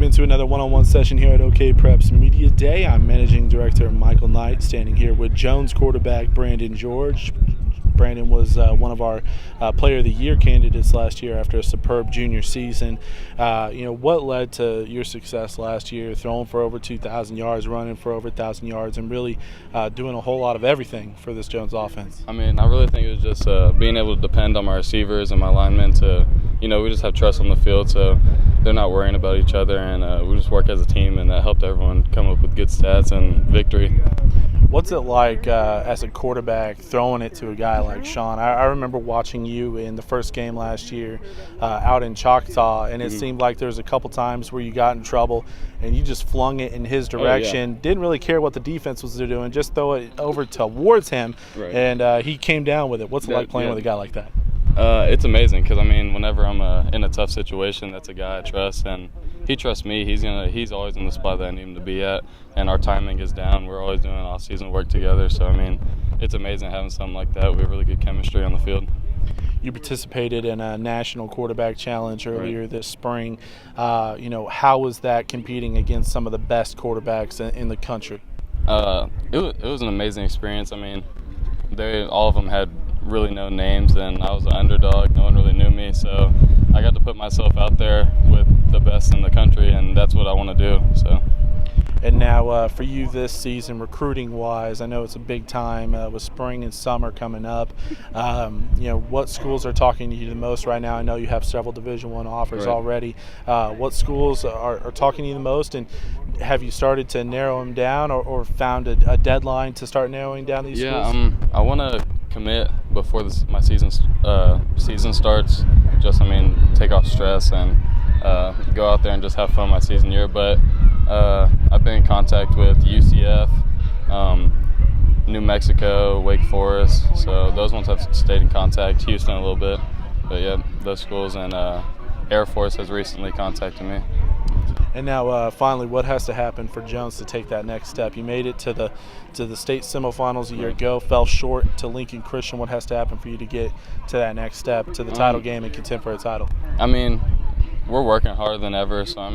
into another one-on-one session here at OK Preps Media Day. I'm Managing Director Michael Knight, standing here with Jones quarterback Brandon George. Brandon was one of our Player of the Year candidates last year after a superb junior season. What led to your success last year, throwing for over 2,000 yards, running for over 1,000 yards, and really doing a whole lot of everything for this Jones offense? I really think it was just being able to depend on my receivers and my linemen to, we just have trust on the field, so they're not worrying about each other, and we just work as a team, and that helped everyone come up with good stats and victory. What's it like as a quarterback throwing it to a guy like Sean? I remember watching you in the first game last year out in Choctaw, and it seemed like there was a couple times where you got in trouble and you just flung it in his direction. Oh, yeah. Didn't really care what the defense was doing, just throw it over towards him, right. And he came down with it. What's it like playing with a guy like that? It's amazing because, whenever I'm in a tough situation, that's a guy I trust, and he trusts me. He's always in the spot that I need him to be at, and our timing is down. We're always doing off-season work together, so, it's amazing having something like that. We have really good chemistry on the field. You participated in a national quarterback challenge earlier this spring. How was that competing against some of the best quarterbacks in the country? It was an amazing experience. All of them had really no names, and I was an underdog. No one really knew me, so I got to put myself out there with the best in the country, and that's what I want to do. So. And now for you this season, recruiting-wise, I know it's a big time with spring and summer coming up. What schools are talking to you the most right now? I know you have several Division I offers already. What schools are talking to you the most, and have you started to narrow them down or found a deadline to start narrowing down these schools? Yeah, I want to commit before my season starts. Just, take off stress and go out there and just have fun my season year. But I've been in contact with UCF, New Mexico, Wake Forest. So those ones have stayed in contact. Houston a little bit. But yeah, those schools, and Air Force has recently contacted me. And now, finally, what has to happen for Jones to take that next step? You made it to the state semifinals a year ago, fell short to Lincoln Christian. What has to happen for you to get to that next step, to the title game and contend for a title? We're working harder than ever, so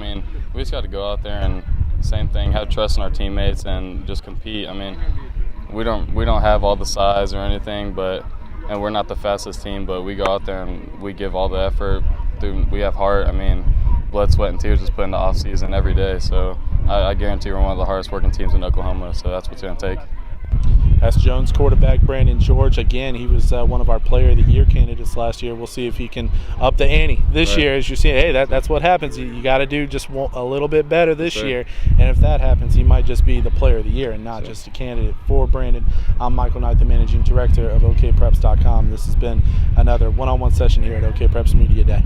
we just got to go out there and same thing, have trust in our teammates and just compete. We don't have all the size or anything, and we're not the fastest team, but we go out there and we give all the effort. We have heart. Blood, sweat, and tears is put in the off season every day. So I guarantee we're one of the hardest working teams in Oklahoma. So that's what's going to take. That's Jones quarterback Brandon George. Again, he was one of our Player of the Year candidates last year. We'll see if he can up the ante this year. As you're seeing, hey, that's what happens. You got to do just a little bit better this year. And if that happens, he might just be the Player of the Year and not just a candidate for Brandon. I'm Michael Knight, the Managing Director of OKPreps.com. This has been another one-on-one session here at OK Preps Media Day.